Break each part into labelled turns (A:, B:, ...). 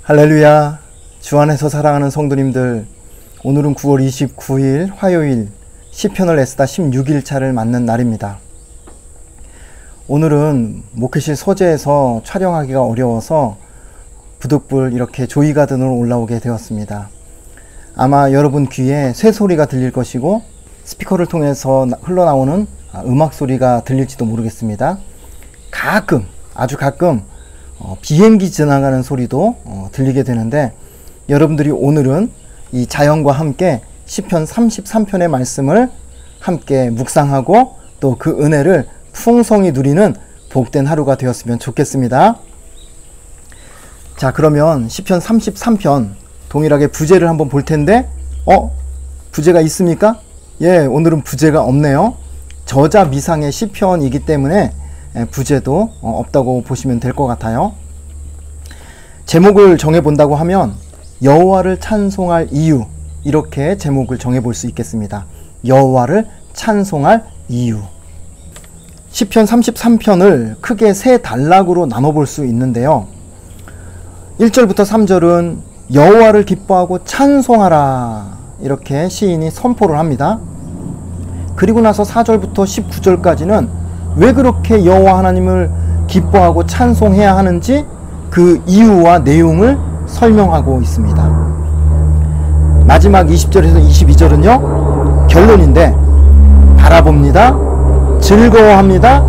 A: 할렐루야. 주 안에서 사랑하는 성도님들, 오늘은 9월 29일 화요일 시편을 애쓰다 16일차를 맞는 날입니다. 오늘은 목회실 소재에서 촬영하기가 어려워서 부득불 이렇게 조이가든으로 올라오게 되었습니다. 아마 여러분 귀에 쇠소리가 들릴 것이고 스피커를 통해서 흘러나오는 음악 소리가 들릴지도 모르겠습니다. 가끔, 아주 가끔 비행기 지나가는 소리도 들리게 되는데, 여러분들이 오늘은 이 자연과 함께 시편 33편의 말씀을 함께 묵상하고 또 그 은혜를 풍성히 누리는 복된 하루가 되었으면 좋겠습니다. 자, 그러면 시편 33편 동일하게 부제를 한번 볼 텐데, 부제가 있습니까? 예, 오늘은 부제가 없네요. 저자 미상의 시편이기 때문에 부제도 없다고 보시면 될 것 같아요. 제목을 정해본다고 하면 여호와를 찬송할 이유, 이렇게 제목을 정해볼 수 있겠습니다. 여호와를 찬송할 이유. 시편 33편을 크게 세 단락으로 나눠볼 수 있는데요. 1절부터 3절은 여호와를 기뻐하고 찬송하라, 이렇게 시인이 선포를 합니다. 그리고 나서 4절부터 19절까지는 왜 그렇게 여호와 하나님을 기뻐하고 찬송해야 하는지 그 이유와 내용을 설명하고 있습니다. 마지막 20절에서 22절은요, 결론인데, 바라봅니다, 즐거워합니다,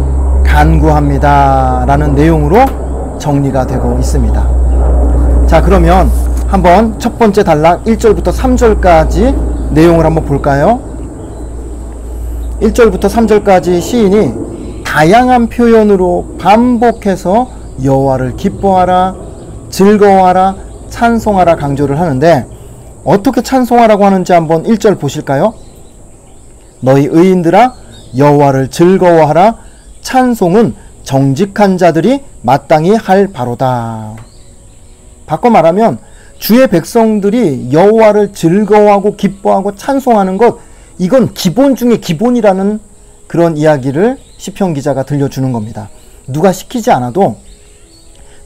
A: 간구합니다 라는 내용으로 정리가 되고 있습니다. 자, 그러면 한번 첫 번째 단락 1절부터 3절까지 내용을 한번 볼까요? 1절부터 3절까지 시인이 다양한 표현으로 반복해서 여호와를 기뻐하라, 즐거워하라, 찬송하라 강조를 하는데, 어떻게 찬송하라고 하는지 한번 1절 보실까요? 너희 의인들아 여호와를 즐거워하라, 찬송은 정직한 자들이 마땅히 할 바로다. 바꿔 말하면 주의 백성들이 여호와를 즐거워하고 기뻐하고 찬송하는 것, 이건 기본 중에 기본이라는 그런 이야기를 시편 기자가 들려주는 겁니다. 누가 시키지 않아도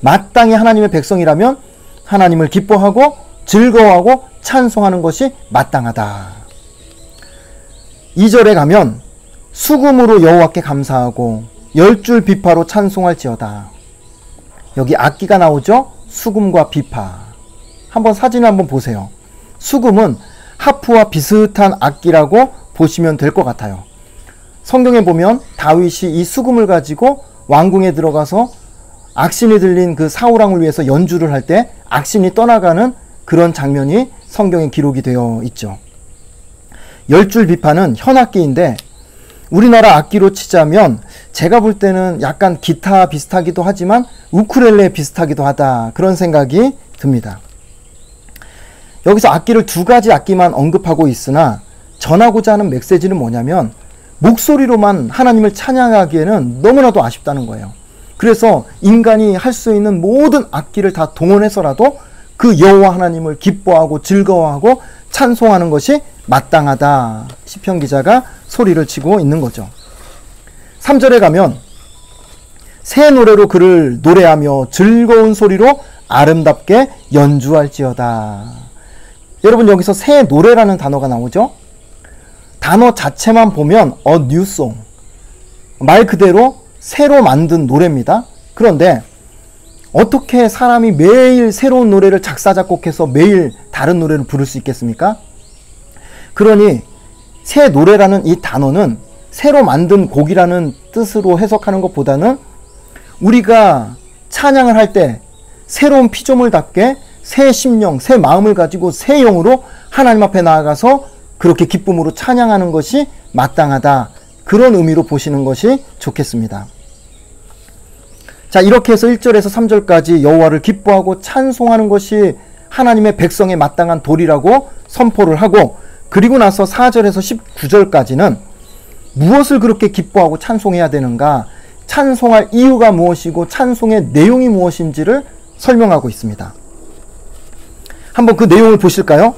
A: 마땅히 하나님의 백성이라면 하나님을 기뻐하고 즐거워하고 찬송하는 것이 마땅하다. 2절에 가면 수금으로 여호와께 감사하고 열줄 비파로 찬송할지어다. 여기 악기가 나오죠? 수금과 비파. 한번 사진을 한번 보세요. 수금은 하프와 비슷한 악기라고 보시면 될 것 같아요. 성경에 보면 다윗이 이 수금을 가지고 왕궁에 들어가서 악신이 들린 그 사울왕을 위해서 연주를 할 때 악신이 떠나가는 그런 장면이 성경에 기록이 되어 있죠. 열줄 비파는 현악기인데, 우리나라 악기로 치자면 제가 볼 때는 약간 기타 비슷하기도 하지만 우쿨렐레 비슷하기도 하다, 그런 생각이 듭니다. 여기서 악기를 두 가지 악기만 언급하고 있으나 전하고자 하는 메시지는 뭐냐면, 목소리로만 하나님을 찬양하기에는 너무나도 아쉽다는 거예요. 그래서 인간이 할 수 있는 모든 악기를 다 동원해서라도 그 여호와 하나님을 기뻐하고 즐거워하고 찬송하는 것이 마땅하다, 시편 기자가 소리를 치고 있는 거죠. 3절에 가면 새 노래로 그를 노래하며 즐거운 소리로 아름답게 연주할지어다. 여러분, 여기서 새 노래라는 단어가 나오죠? 단어 자체만 보면 a new song, 말 그대로 새로 만든 노래입니다. 그런데 어떻게 사람이 매일 새로운 노래를 작사 작곡해서 매일 다른 노래를 부를 수 있겠습니까? 그러니 새 노래라는 이 단어는 새로 만든 곡이라는 뜻으로 해석하는 것보다는 우리가 찬양을 할 때 새로운 피조물답게 새 심령, 새 마음을 가지고 새 영으로 하나님 앞에 나아가서 그렇게 기쁨으로 찬양하는 것이 마땅하다, 그런 의미로 보시는 것이 좋겠습니다. 자, 이렇게 해서 1절에서 3절까지 여호와를 기뻐하고 찬송하는 것이 하나님의 백성의 마땅한 도리라고 선포를 하고, 그리고 나서 4절에서 19절까지는 무엇을 그렇게 기뻐하고 찬송해야 되는가, 찬송할 이유가 무엇이고 찬송의 내용이 무엇인지를 설명하고 있습니다. 한번 그 내용을 보실까요?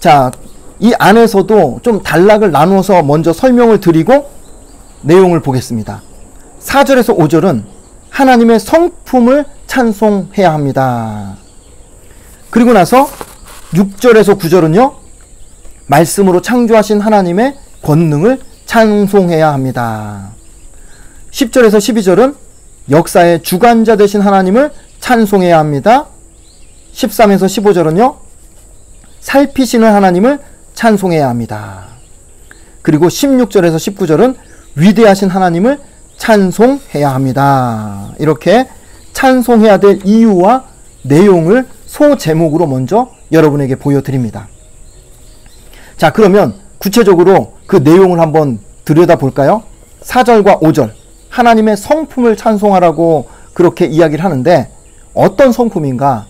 A: 자, 이 안에서도 좀 단락을 나누어서 먼저 설명을 드리고 내용을 보겠습니다. 4절에서 5절은 하나님의 성품을 찬송해야 합니다. 그리고 나서 6절에서 9절은요. 말씀으로 창조하신 하나님의 권능을 찬송해야 합니다. 10절에서 12절은 역사의 주관자 되신 하나님을 찬송해야 합니다. 13에서 15절은요. 살피시는 하나님을 찬송해야 합니다. 그리고 16절에서 19절은 위대하신 하나님을 찬송해야 합니다. 이렇게 찬송해야 될 이유와 내용을 소제목으로 먼저 여러분에게 보여드립니다. 자, 그러면 구체적으로 그 내용을 한번 들여다볼까요? 4절과 5절 하나님의 성품을 찬송하라고 그렇게 이야기를 하는데 어떤 성품인가?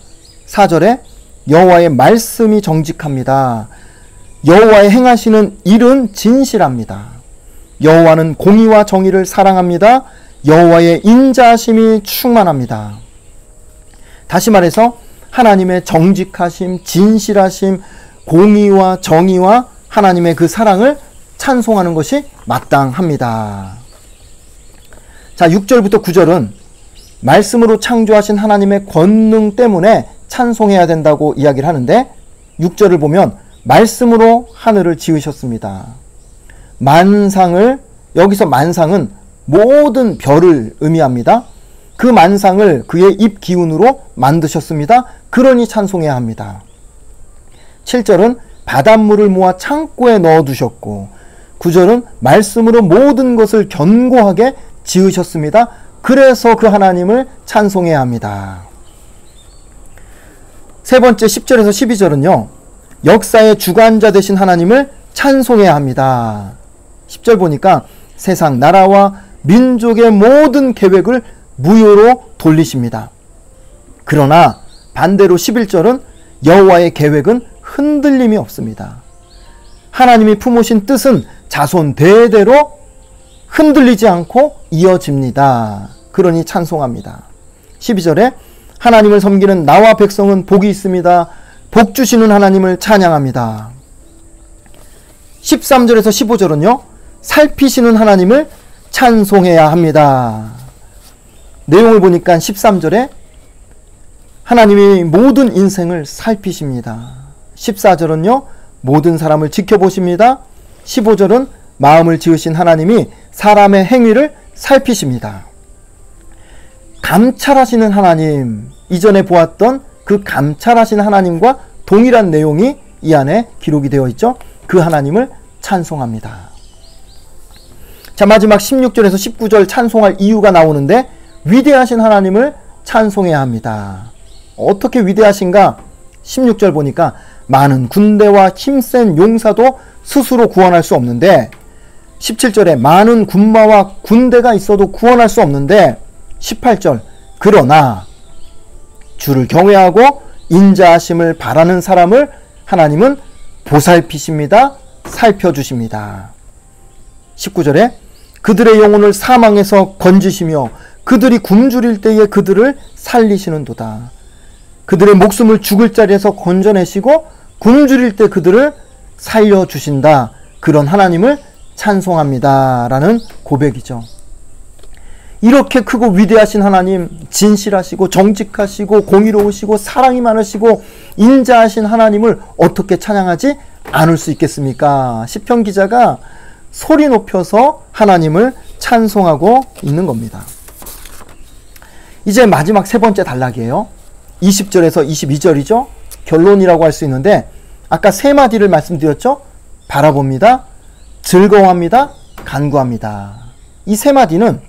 A: 4절에 여호와의 말씀이 정직합니다. 여호와의 행하시는 일은 진실합니다. 여호와는 공의와 정의를 사랑합니다. 여호와의 인자하심이 충만합니다. 다시 말해서 하나님의 정직하심, 진실하심, 공의와 정의와 하나님의 그 사랑을 찬송하는 것이 마땅합니다. 자, 6절부터 9절은 말씀으로 창조하신 하나님의 권능 때문에 찬송해야 된다고 이야기를 하는데 6절을 보면 말씀으로 하늘을 지으셨습니다. 만상을, 여기서 만상은 모든 별을 의미합니다. 그 만상을 그의 입 기운으로 만드셨습니다. 그러니 찬송해야 합니다. 7절은 바닷물을 모아 창고에 넣어두셨고 9절은 말씀으로 모든 것을 견고하게 지으셨습니다. 그래서 그 하나님을 찬송해야 합니다. 세 번째 10절에서 12절은요. 역사의 주관자 되신 하나님을 찬송해야 합니다. 10절 보니까 세상 나라와 민족의 모든 계획을 무효로 돌리십니다. 그러나 반대로 11절은 여호와의 계획은 흔들림이 없습니다. 하나님이 품으신 뜻은 자손 대대로 흔들리지 않고 이어집니다. 그러니 찬송합니다. 12절에 하나님을 섬기는 나와 백성은 복이 있습니다. 복 주시는 하나님을 찬양합니다. 13절에서 15절은요. 살피시는 하나님을 찬송해야 합니다. 내용을 보니까 13절에 하나님이 모든 인생을 살피십니다. 14절은요. 모든 사람을 지켜보십니다. 15절은 마음을 지으신 하나님이 사람의 행위를 살피십니다. 감찰하시는 하나님, 이전에 보았던 그 감찰하시는 하나님과 동일한 내용이 이 안에 기록이 되어 있죠. 그 하나님을 찬송합니다. 자, 마지막 16절에서 19절 찬송할 이유가 나오는데 위대하신 하나님을 찬송해야 합니다. 어떻게 위대하신가? 16절 보니까 많은 군대와 힘센 용사도 스스로 구원할 수 없는데 17절에 많은 군마와 군대가 있어도 구원할 수 없는데 18절 그러나 주를 경외하고 인자하심을 바라는 사람을 하나님은 보살피십니다. 살펴주십니다. 19절에 그들의 영혼을 사망에서 건지시며 그들이 굶주릴 때에 그들을 살리시는도다. 그들의 목숨을 죽을 자리에서 건져내시고 굶주릴 때 그들을 살려주신다. 그런 하나님을 찬송합니다. 라는 고백이죠. 이렇게 크고 위대하신 하나님, 진실하시고 정직하시고 공의로우시고 사랑이 많으시고 인자하신 하나님을 어떻게 찬양하지 않을 수 있겠습니까? 시편 기자가 소리 높여서 하나님을 찬송하고 있는 겁니다. 이제 마지막 세 번째 단락이에요. 20절에서 22절이죠. 결론이라고 할 수 있는데 아까 세 마디를 말씀드렸죠. 바라봅니다. 즐거워합니다. 간구합니다. 이 세 마디는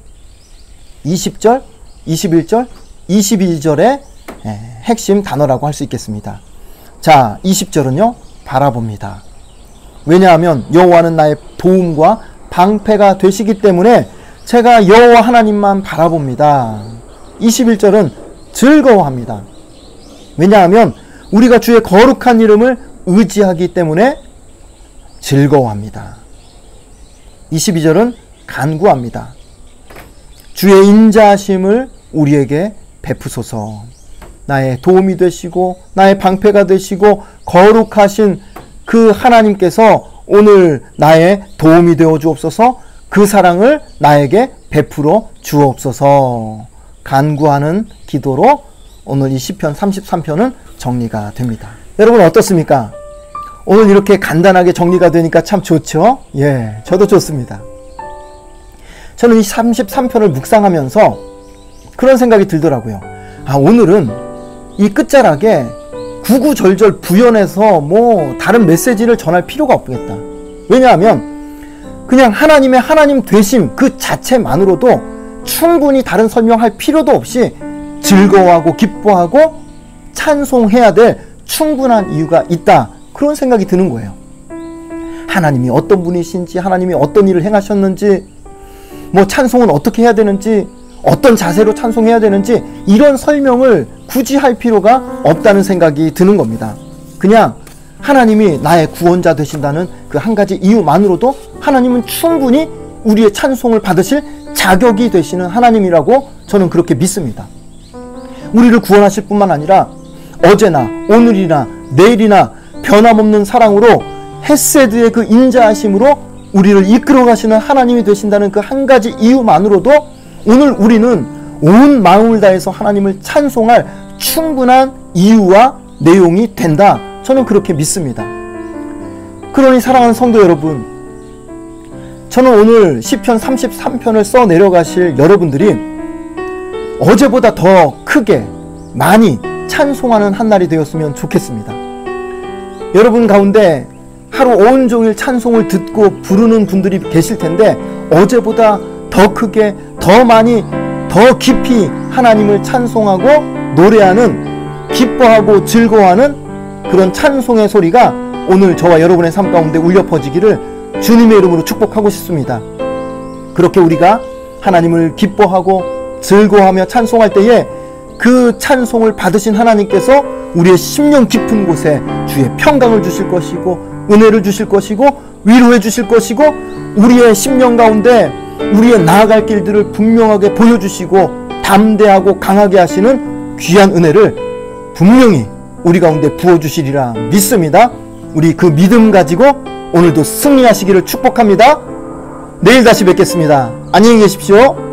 A: 20절, 21절, 22절의 핵심 단어라고 할 수 있겠습니다. 자, 20절은요. 바라봅니다. 왜냐하면 여호와는 나의 도움과 방패가 되시기 때문에 제가 여호와 하나님만 바라봅니다. 21절은 즐거워합니다. 왜냐하면 우리가 주의 거룩한 이름을 의지하기 때문에 즐거워합니다. 22절은 간구합니다. 주의 인자하심을 우리에게 베푸소서. 나의 도움이 되시고 나의 방패가 되시고 거룩하신 그 하나님께서 오늘 나의 도움이 되어 주옵소서. 그 사랑을 나에게 베풀어 주옵소서. 간구하는 기도로 오늘 이 시편 33편은 정리가 됩니다. 여러분 어떻습니까? 오늘 이렇게 간단하게 정리가 되니까 참 좋죠? 예, 저도 좋습니다. 저는 이 33편을 묵상하면서 그런 생각이 들더라고요. 오늘은 이 끝자락에 구구절절 부연해서 다른 메시지를 전할 필요가 없겠다. 왜냐하면 그냥 하나님의 하나님 되심 그 자체만으로도 충분히 다른 설명할 필요도 없이 즐거워하고 기뻐하고 찬송해야 될 충분한 이유가 있다. 그런 생각이 드는 거예요. 하나님이 어떤 분이신지, 하나님이 어떤 일을 행하셨는지, 찬송은 어떻게 해야 되는지, 어떤 자세로 찬송해야 되는지 이런 설명을 굳이 할 필요가 없다는 생각이 드는 겁니다. 그냥 하나님이 나의 구원자 되신다는 그 한 가지 이유만으로도 하나님은 충분히 우리의 찬송을 받으실 자격이 되시는 하나님이라고 저는 그렇게 믿습니다. 우리를 구원하실 뿐만 아니라 어제나 오늘이나 내일이나 변함없는 사랑으로 헤세드의 그 인자하심으로 우리를 이끌어 가시는 하나님이 되신다는 그 한 가지 이유만으로도 오늘 우리는 온 마음을 다해서 하나님을 찬송할 충분한 이유와 내용이 된다. 저는 그렇게 믿습니다. 그러니 사랑하는 성도 여러분, 저는 오늘 시편 33편을 써 내려가실 여러분들이 어제보다 더 크게 많이 찬송하는 한 날이 되었으면 좋겠습니다. 여러분 가운데 하루 온종일 찬송을 듣고 부르는 분들이 계실 텐데 어제보다 더 크게, 더 많이, 더 깊이 하나님을 찬송하고 노래하는, 기뻐하고 즐거워하는 그런 찬송의 소리가 오늘 저와 여러분의 삶 가운데 울려 퍼지기를 주님의 이름으로 축복하고 싶습니다. 그렇게 우리가 하나님을 기뻐하고 즐거워하며 찬송할 때에 그 찬송을 받으신 하나님께서 우리의 심령 깊은 곳에 주의 평강을 주실 것이고 은혜를 주실 것이고 위로해 주실 것이고 우리의 심령 가운데 우리의 나아갈 길들을 분명하게 보여주시고 담대하고 강하게 하시는 귀한 은혜를 분명히 우리 가운데 부어주시리라 믿습니다. 우리 그 믿음 가지고 오늘도 승리하시기를 축복합니다. 내일 다시 뵙겠습니다. 안녕히 계십시오.